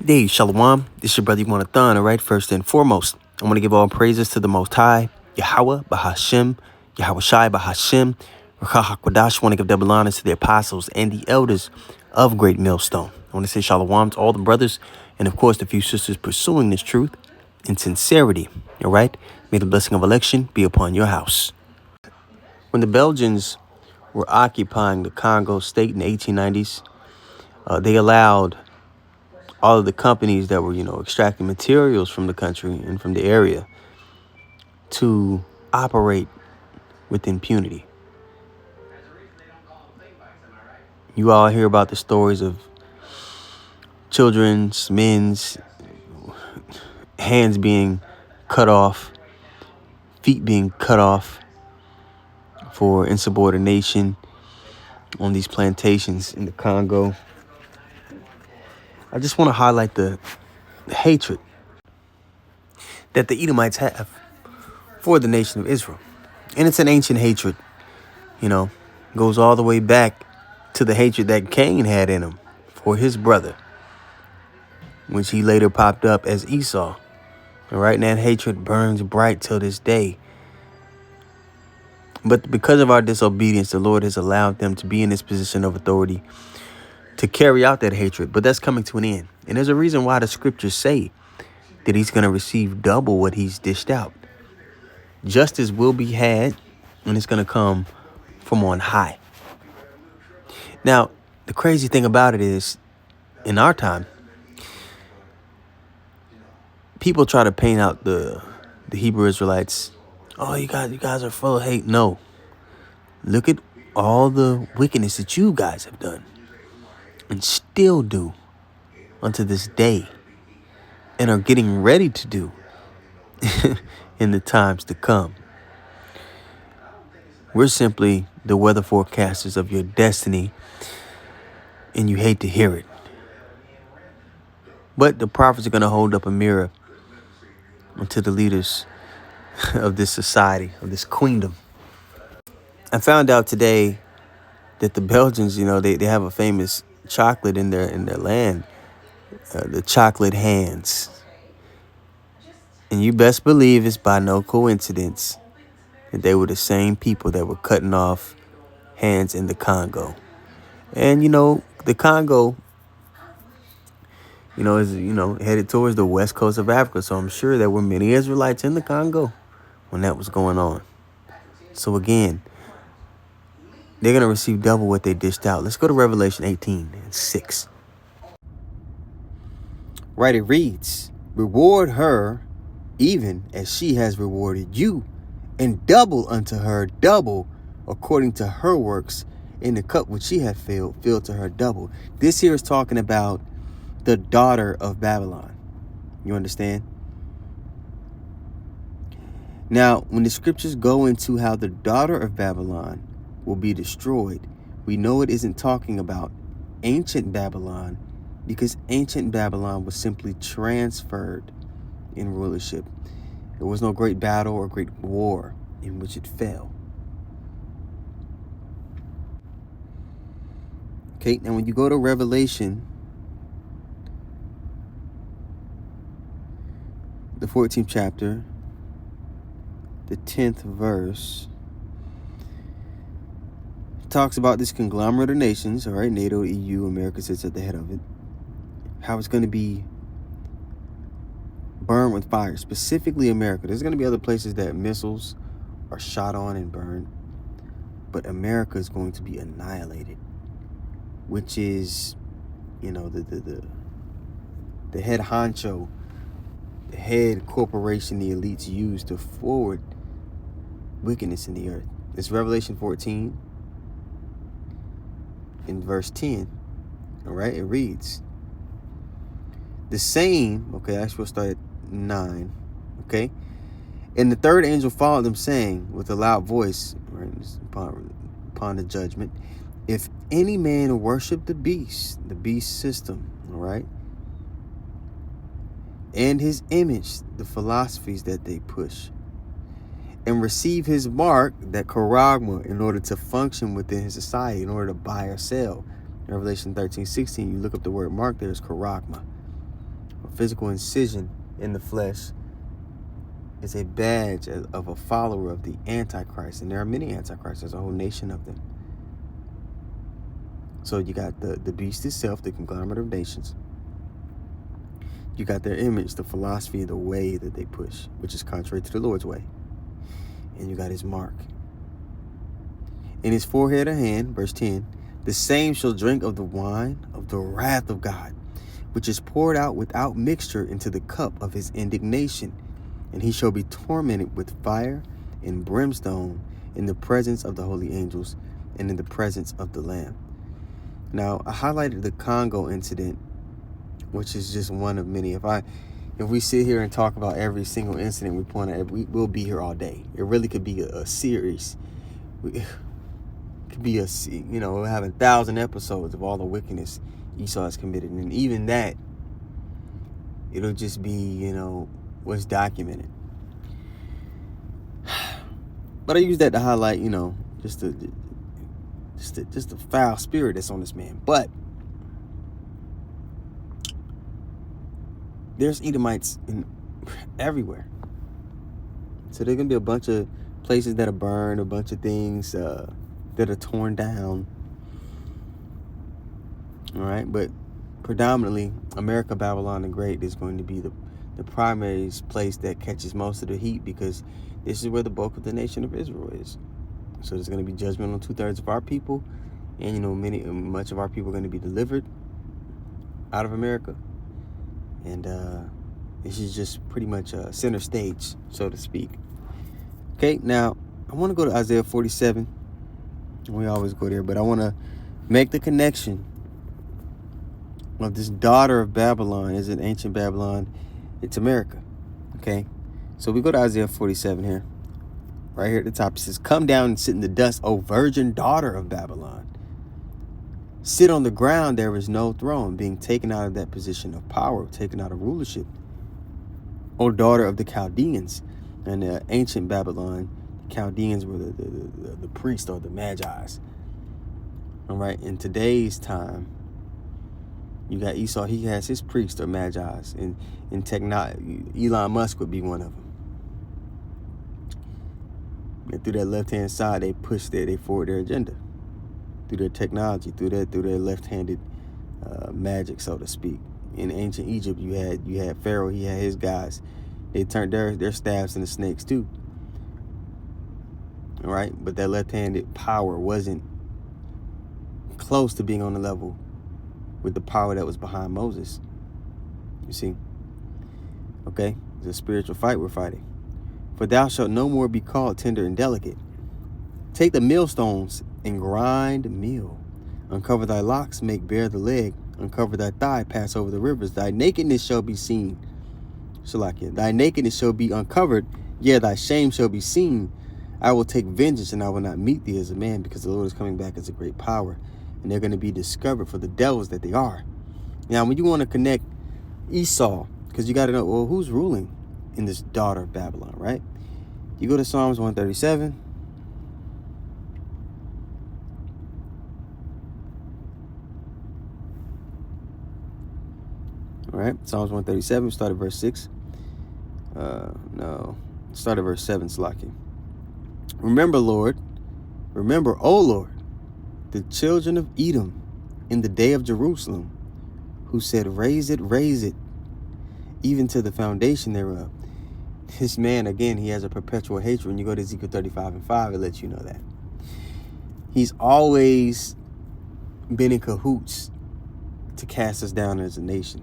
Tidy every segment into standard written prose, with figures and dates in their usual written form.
Hey, Shalom. This is your brother Thon, all right? First and foremost, I want to give all praises to the Most High, Yahweh, Bahashem, Yahweh Shai, Bahashem, Rakah HaKodash. I want to give double honors to the apostles and the elders of Great Millstone. I want to say Shalom to all the brothers and, of course, the few sisters pursuing this truth in sincerity, all right? May the blessing of election be upon your house. When the Belgians were occupying the Congo state in the 1890s, they allowed all of the companies that were, extracting materials from the country and from the area to operate with impunity. You all hear about the stories of children's, men's hands being cut off, feet being cut off for insubordination on these plantations in the Congo. I just want to highlight the hatred that the Edomites have for the nation of Israel. And it's an ancient hatred, goes all the way back to the hatred that Cain had in him for his brother, which he later popped up as Esau. And right now, that hatred burns bright till this day. But because of our disobedience, the Lord has allowed them to be in this position of authority to carry out that hatred. But that's coming to an end. And there's a reason why the scriptures say that he's going to receive double what he's dished out. Justice will be had, and it's going to come from on high. Now, the crazy thing about it is, in our time, people try to paint out the Hebrew Israelites. Oh, you guys are full of hate. No. Look at all the wickedness that you guys have done and still do unto this day and are getting ready to do in the times to come. We're simply the weather forecasters of your destiny, and you hate to hear it. But the prophets are going to hold up a mirror to the leaders of this society, of this queendom. I found out today that the Belgians, they have a famous chocolate in their land, the chocolate hands. And you best believe it's by no coincidence that they were the same people that were cutting off hands in the Congo. And, the Congo, is, headed towards the west coast of Africa. So I'm sure there were many Israelites in the Congo when that was going on. So again, they're going to receive double what they dished out. Let's go to Revelation 18:6. Right, it reads, "Reward her even as she has rewarded you, and double unto her double according to her works, in the cup which she hath filled to her double." This here is talking about the daughter of Babylon. You understand? Now, when the scriptures go into how the daughter of Babylon will be destroyed, we know it isn't talking about ancient Babylon, because ancient Babylon was simply transferred in rulership. There was no great battle or great war in which it fell. Okay, now when you go to Revelation, the 14th chapter, the 10th verse, talks about this conglomerate of nations, all right, NATO, EU, America sits at the head of it, how it's going to be burned with fire, specifically America. There's going to be other places that missiles are shot on and burned, but America is going to be annihilated, which is, the head honcho, the head corporation the elites use to forward wickedness in the earth. It's Revelation 14 in verse 10. All right, it reads, the same, okay, actually we'll start at 9, okay? "And the third angel followed them, saying with a loud voice," right, upon the judgment, "If any man worship the beast system," all right, "and his image," the philosophies that they push, "and receive his mark," that charagma, in order to function within his society, in order to buy or sell. Revelation 13:16, you look up the word mark, there's charagma. physical incision in the flesh is a badge of a follower of the Antichrist. And there are many Antichrists. There's a whole nation of them. So you got the beast itself, the conglomerate of nations. You got their image, the philosophy, the way that they push, which is contrary to the Lord's way. And you got his mark. In his forehead a hand, verse 10, the same shall drink of the wine of the wrath of God, which is poured out without mixture into the cup of his indignation. And he shall be tormented with fire and brimstone in the presence of the holy angels and in the presence of the Lamb. Now, I highlighted the Congo incident, which is just one of many. If we sit here and talk about every single incident we point at, we'll be here all day. It really could be a series. It could be we're having 1,000 episodes of all the wickedness Esau has committed. And even that, it'll just be, what's documented. But I use that to highlight, just the foul spirit that's on this man. But there's Edomites everywhere. So there's going to be a bunch of places that are burned, a bunch of things that are torn down. All right. But predominantly, America, Babylon the Great is going to be the primary place that catches most of the heat, because this is where the bulk of the nation of Israel is. So there's going to be judgment on 2/3 of our people. And, much of our people are going to be delivered out of America. And this is just pretty much a center stage, so to speak. Okay, now I want to go to Isaiah 47. We always go there, but I want to make the connection of this daughter of Babylon. Is it ancient Babylon? It's America. Okay, so we go to Isaiah 47 here. Right here at the top, it says, "Come down and sit in the dust, O virgin daughter of Babylon. Sit on the ground, there is no throne," being taken out of that position of power, taken out of rulership. "O daughter of the Chaldeans." And ancient Babylon, the Chaldeans were the priests or the Magi's. All right, in today's time, you got Esau, he has his priests or Magi's. In technology, Elon Musk would be one of them. And through that left-hand side, they forward their agenda. Through their technology, through their left-handed magic, so to speak. In ancient Egypt, you had Pharaoh, he had his guys. They turned their staffs into snakes too. All right, but that left-handed power wasn't close to being on the level with the power that was behind Moses. You see? Okay, it's a spiritual fight we're fighting. "For thou shalt no more be called tender and delicate. Take the millstones and grind meal. Uncover thy locks, make bare the leg. Uncover thy thigh, pass over the rivers. Thy nakedness shall be seen." Shalakia. "Thy nakedness shall be uncovered, yea, thy shame shall be seen. I will take vengeance, and I will not meet thee as a man, because the Lord is coming back as a great power. And they're going to be discovered for the devils that they are." Now, when you want to connect Esau, because you got to know, well, who's ruling in this daughter of Babylon, right? You go to Psalms 137. All right, Psalms 137, start at verse 6. Start at verse 7, Slaki. "Remember, Lord, remember, O Lord, the children of Edom in the day of Jerusalem, who said, raise it, even to the foundation thereof." This man, again, he has a perpetual hatred. When you go to Ezekiel 35:5, it lets you know that. He's always been in cahoots to cast us down as a nation.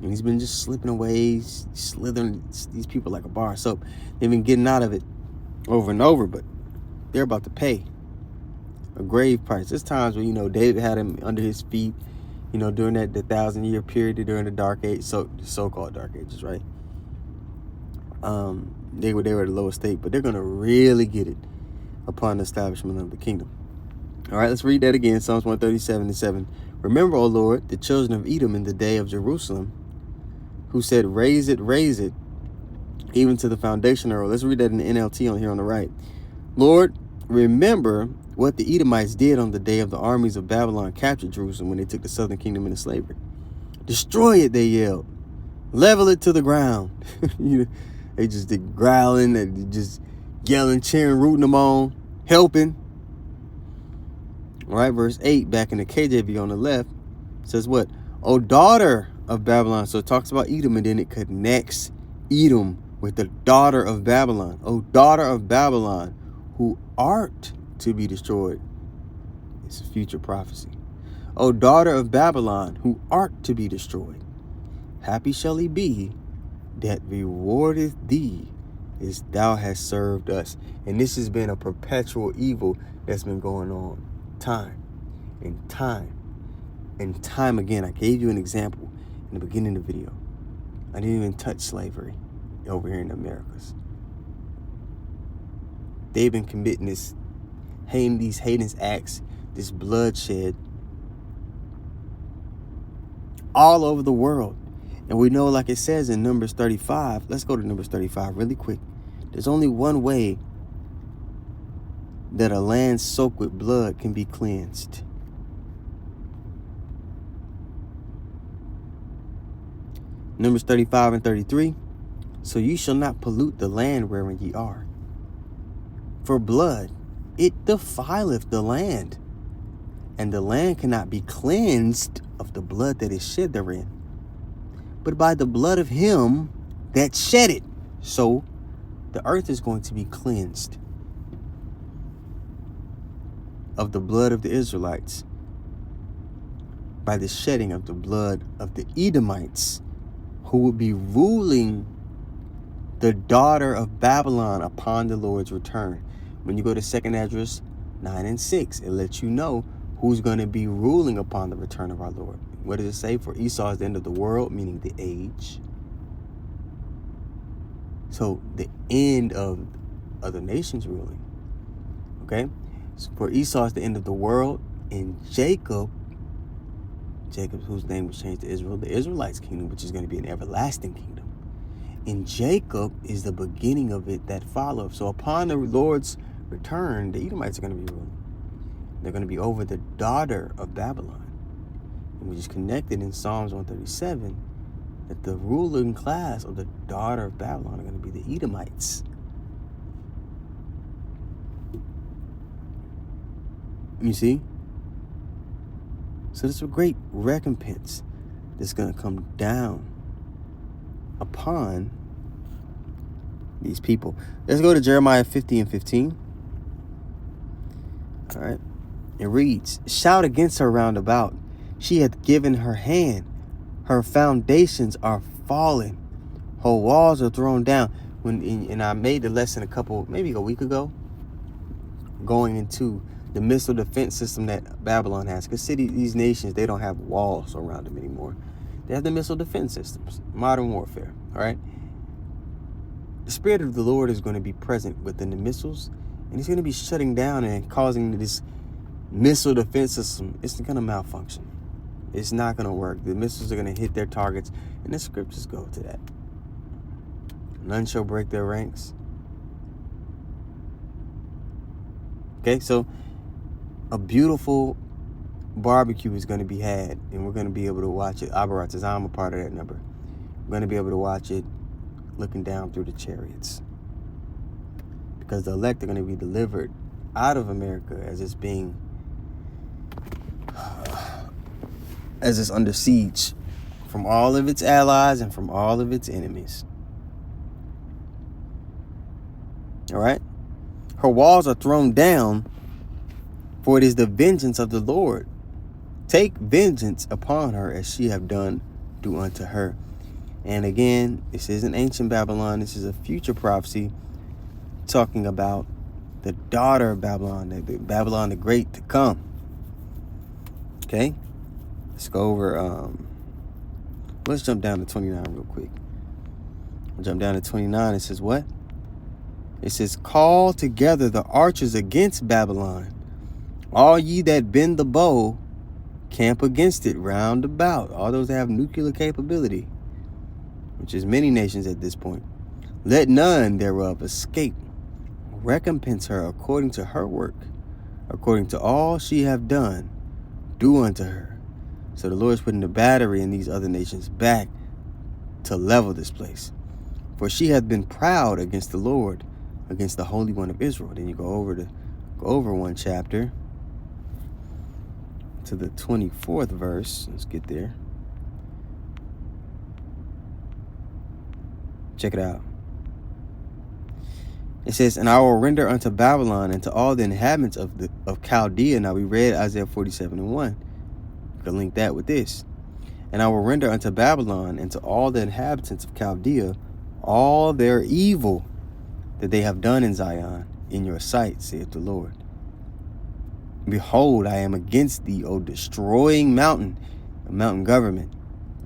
And he's been just slipping away, slithering these people like a bar of soap. They've been getting out of it over and over, but they're about to pay a grave price. There's times when, David had him under his feet, during the 1,000-year period, during the dark age, so-called dark ages, right? They were at the lowest state, but they're going to really get it upon the establishment of the kingdom. All right, let's read that again. Psalms 137:7. "Remember, O Lord, the children of Edom in the day of Jerusalem, who said, raise it, even to the foundation thereof." Let's read that in the NLT on here on the right. "Lord, remember what the Edomites did on the day of the armies of Babylon captured Jerusalem, when they took the southern kingdom into slavery. Destroy it, they yelled. Level it to the ground. They just growling and just yelling, cheering, rooting them on, helping. All right, verse 8 back in the KJV on the left says what? O daughter of Babylon. So it talks about Edom, and then it connects Edom with the daughter of Babylon. O daughter of Babylon, who art to be destroyed. It's a future prophecy. O daughter of Babylon, who art to be destroyed. Happy shall he be that rewardeth thee as thou hast served us. And this has been a perpetual evil that's been going on time and time and time again. I gave you an example in the beginning of the video. I didn't even touch slavery over here in the Americas. They've been committing these heinous acts, this bloodshed all over the world. And we know, like it says in Numbers 35, let's go to Numbers 35 really quick. There's only one way that a land soaked with blood can be cleansed. Numbers 35 and 33. So you shall not pollute the land wherein ye are. For blood, it defileth the land, and the land cannot be cleansed of the blood that is shed therein, but by the blood of him that shed it. So the earth is going to be cleansed of the blood of the Israelites by the shedding of the blood of the Edomites, who will be ruling the daughter of Babylon upon the Lord's return. When you go to 2nd Esdras 9 and 6, it lets you know who's going to be ruling upon the return of our Lord. What does it say? For Esau is the end of the world, meaning the age. So the end of other nations ruling. Okay? So for Esau is the end of the world, and Jacob, whose name was changed to Israel, the Israelites' kingdom, which is going to be an everlasting kingdom. And Jacob is the beginning of it that follows. So upon the Lord's return, the Edomites are going to be ruling. They're going to be over the daughter of Babylon. And we just connected in Psalms 137 that the ruling class of the daughter of Babylon are going to be the Edomites. You see? So this is a great recompense that's going to come down upon these people. Let's go to Jeremiah 50 and 15. All right. It reads, shout against her round about. She hath given her hand. Her foundations are fallen. Her walls are thrown down. And I made the lesson maybe a week ago, going into the missile defense system that Babylon has. Because these nations, they don't have walls around them anymore. They have the missile defense systems, modern warfare. All right. The Spirit of the Lord is going to be present within the missiles, and he's going to be shutting down and causing this missile defense system. It's going to malfunction. It's not going to work. The missiles are going to hit their targets, and the scriptures go to that. None shall break their ranks. Okay, so a beautiful barbecue is going to be had, and we're going to be able to watch it. APR3, I'm a part of that number. We're going to be able to watch it looking down through the chariots, because the elect are going to be delivered out of America as it's under siege from all of its allies and from all of its enemies. All right. Her walls are thrown down, for it is the vengeance of the Lord. Take vengeance upon her as she have done, do unto her. And again, this isn't ancient Babylon. This is a future prophecy talking about the daughter of Babylon, the Babylon the Great to come. Okay, let's go over. Let's jump down to 29 real quick. I'll jump down to 29. It says what? It says, call together the archers against Babylon. All ye that bend the bow, camp against it round about. All those that have nuclear capability, which is many nations at this point. Let none thereof escape. Recompense her according to her work, according to all she have done, do unto her. So the Lord's putting the battery in these other nations back to level this place. For she hath been proud against the Lord, against the Holy One of Israel. Then you go over one chapter to the 24th verse. Let's get there. Check it out. It says, and I will render unto Babylon and to all the inhabitants of Chaldea. Now we read Isaiah 47:1. You can link that with this. And I will render unto Babylon and to all the inhabitants of Chaldea all their evil that they have done in Zion in your sight, saith the Lord. Behold, I am against thee, O destroying mountain, a mountain government,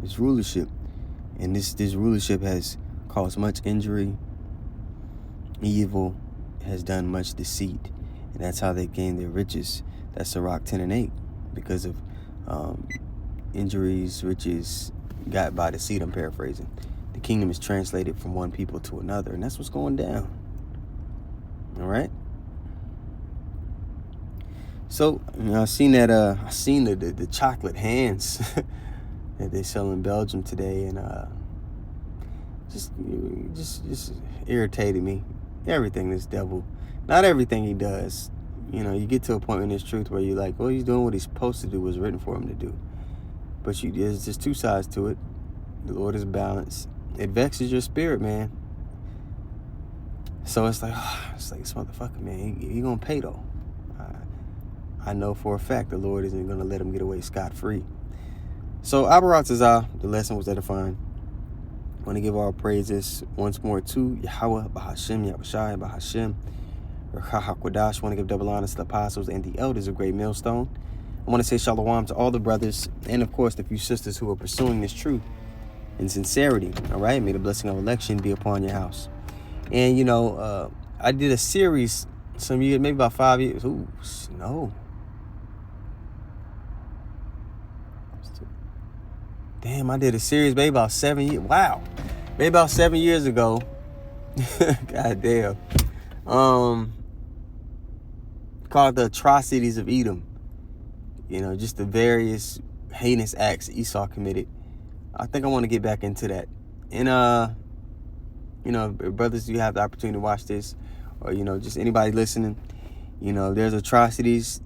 its rulership. And this rulership has caused much injury, evil, has done much deceit. And that's how they gain their riches. That's Sirach 10:8, because of injuries, riches got by deceit. I'm paraphrasing. The kingdom is translated from one people to another, and that's what's going down. All right. So, I seen that. I seen the chocolate hands that they sell in Belgium today, and just irritated me. Everything this devil, not everything he does. You get to a point in this truth where you're like, well, he's doing what he's supposed to do, was written for him to do. But there's just two sides to it. The Lord is balanced. It vexes your spirit, man. So it's like this motherfucker, man, he gonna pay though. I know for a fact the Lord isn't gonna let him get away scot-free. So atrocities, the lesson was edifying. I want to give all praises once more to Yahweh, Bahashem, Yahushai, Bahashem, Rachah. I want to give double honors to the apostles and the elders of Great Millstone. I want to say shalom to all the brothers and, of course, the few sisters who are pursuing this truth in sincerity. All right? May the blessing of election be upon your house. And, I did a series some years, maybe about 5 years. Ooh, no. Damn, I did a series maybe about 7 years. Wow. Maybe about 7 years ago. God damn. Called the Atrocities of Edom. Just the various heinous acts Esau committed. I think I want to get back into that. And, brothers, you have the opportunity to watch this, or, just anybody listening, there's atrocities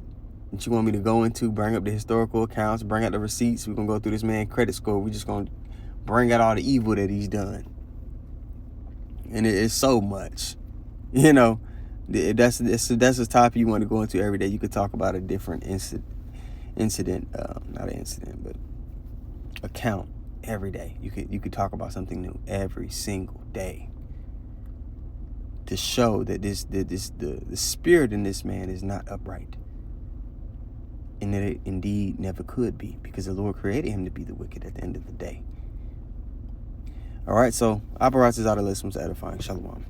that you want me to go into, bring up the historical accounts, bring out the receipts. We're going to go through this man's credit score. We're just going to bring out all the evil that he's done. And it's so much, that's the topic you want to go into every day. You could talk about a different incident, not an incident, but account every day. You could talk about something new every single day to show that the spirit in this man is not upright, and that it indeed never could be, because the Lord created him to be the wicked at the end of the day. All right, so atrocities, the lesson was edifying. Shalom.